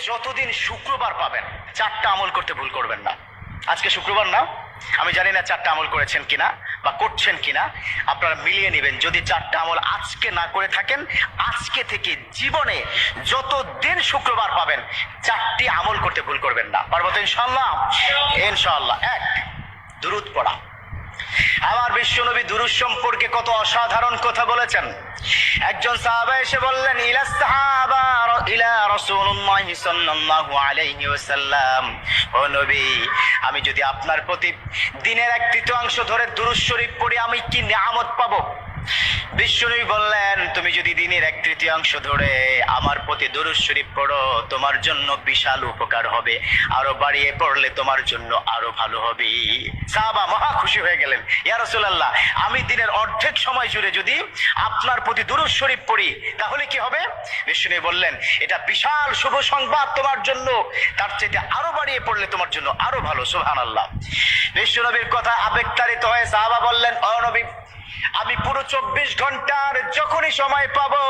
যতদিন শুক্রবার পাবেন চারটা আমল করতে ভুল করবেন না। আজকে শুক্রবার না, আমি জানি না চারটা আমল করেছেন কিনা বা করছেন কিনা, আপনারা মিলিয়ে নেবেন। যদি চারটা আমল আজকে না করে থাকেন, আজকে থেকে জীবনে যতদিন শুক্রবার পাবেন চারটি আমল করতে ভুল করবেন না। পারবো তো ইনশাআল্লাহ? ইনশাআল্লাহ। এক, দুরূদ পড়া। আমার বিশ্বনবী দুরূদ সম্পর্কে কত অসাধারণ কথা বলেছেন। একজন সাহাবা এসে বললেন, ইলা রাসূলুল্লাহ সাল্লাল্লাহু আলাইহি ওয়াসাল্লাম, ও নবী, আমি যদি আপনার প্রতি দিনের এক তৃতীয়াংশ ধরে দুরূদ শরীফ পড়ি আমি কি নিয়ামত পাবো? বিশ্বনবী বললেন, তুমি যদি দিনের এক তৃতীয়াংশ ধরে আমার প্রতি দুরূদ শরীফ পড়ো তোমার জন্য বিশাল উপকার হবে, আরো বাড়িয়ে পড়লে তোমার জন্য আরো ভালো হবে। সাহাবা মহা খুশি হয়ে গেলেন, ইয়া রাসূলুল্লাহ, আমি দিনের অর্ধেক সময় জুড়ে যদি আপনার প্রতি দুরূদ শরীফ পড়ি তাহলে কি হবে? বিশ্বনবী বললেন, এটা বিশাল শুভ সংবাদ তোমার জন্য, তার চাইতে আরো বাড়িয়ে পড়লে তোমার জন্য আরো ভালো। সুবহানাল্লাহ। বিশ্বনবীর কথা আবেগতাড়িত হয়ে সাহাবা বললেন, ও নবী, আমি পুরো 24 ঘন্টার যখনই সময় পাবো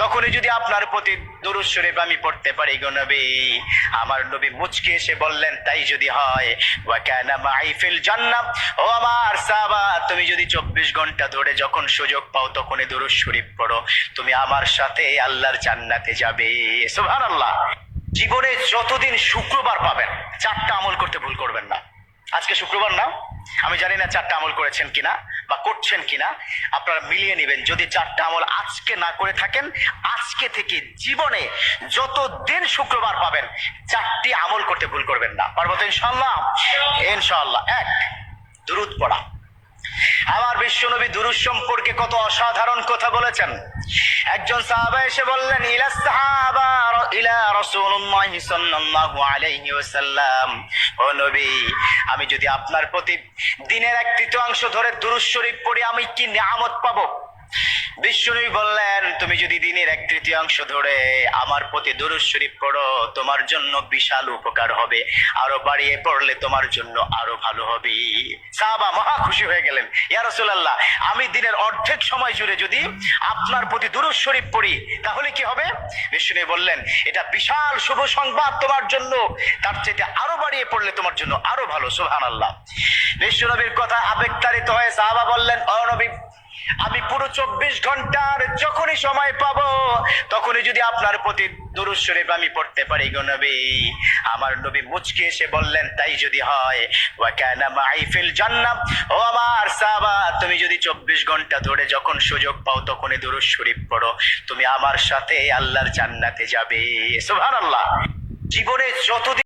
তখনই যদি আপনার প্রতি দুরূদ শরীফ আমি পড়তে পারি গো নবী। আমার নবী মুচকি এসে বললেন, তাই যদি হয়, ওয়া কানা মাই ফিল জান্নাহ, ও আমার সাহাবা, তুমি যদি 24 ঘন্টা ধরে যখন সুযোগ পাও তখনই দুরূদ শরীফ পড়ো, তুমি আমার সাথে আল্লাহর জান্নাতে যাবে। সুবহানাল্লাহ। জীবনে যতদিন শুক্রবার পাবেন চারটা আমল করতে ভুল করবেন না। আজকে শুক্রবার না, আমি জানি না চারটা আমল করেছেন কিনা বা করছেন কিনা, আপনারা মিলিয়ে নেবেন। যদি চারটা আমল আজকে না করে থাকেন, আজকে থেকে জীবনে যতদিন শুক্রবার পাবেন চারটি আমল করতে ভুল করবেন না। পারবো তো ইনশাআল্লাহ? ইনশাআল্লাহ। এক, দুরূদ পড়া। আমার বিশ্বনবী দুরূদ সম্পর্কে কত অসাধারণ কথা বলেছেন। একজন সাহাবা এসে বললেন, ইলা রাসূলুল্লাহ সাল্লাল্লাহু আলাইহি ওয়াসাল্লাম, ও নবী, আমি যদি আপনার প্রতি দিনের এক তৃতীয়াংশ ধরে দুরূদ শরীফ পড়ি আমি কি নিয়ামত পাবো? বিশ্বনবী বললেন, তুমি যদি দিনের এক তৃতীয়াংশ ধরে আমার প্রতি দুরূদ শরীফ পড়ো তোমার জন্য বিশাল উপকার হবে, আরো বাড়িয়ে পড়লে তোমার জন্য আরো ভালো হবে। সাহাবা মহা খুশি হয়ে গেলেন, ইয়া রাসূলুল্লাহ, আমি দিনের অর্ধেক সময় জুড়ে যদি আপনার প্রতি দুরূদ শরীফ পড়ি তাহলে কি হবে? বিশ্বনবী বললেন, এটা বিশাল শুভ সংবাদ তোমার জন্য, তার চাইতে আরো বাড়িয়ে পড়লে তোমার জন্য আরো ভালো। সুবহানাল্লাহ। বিশ্বনবীর কথা আবেগতাড়িত হয়ে সাহাবা বললেন, ও নবী, আমি পুরো 24 ঘন্টার যখনই সময় পাবো তখনই যদি আপনার প্রতি দুরূদ শরীফ আমি পড়তে পারি গো নবী। আমার নবী মুচকি এসে বললেন, তাই যদি হয়, ওয়া কানা মাই ফিল জান্নাহ, ও আমার সাহাবা, তুমি যদি 24 ঘন্টা ধরে যখন সুযোগ পাও তখনই দুরূদ শরীফ পড়ো, তুমি আমার সাথে আল্লাহর জান্নাতে যাবে। সুবহানাল্লাহ। জীবনে যতদিন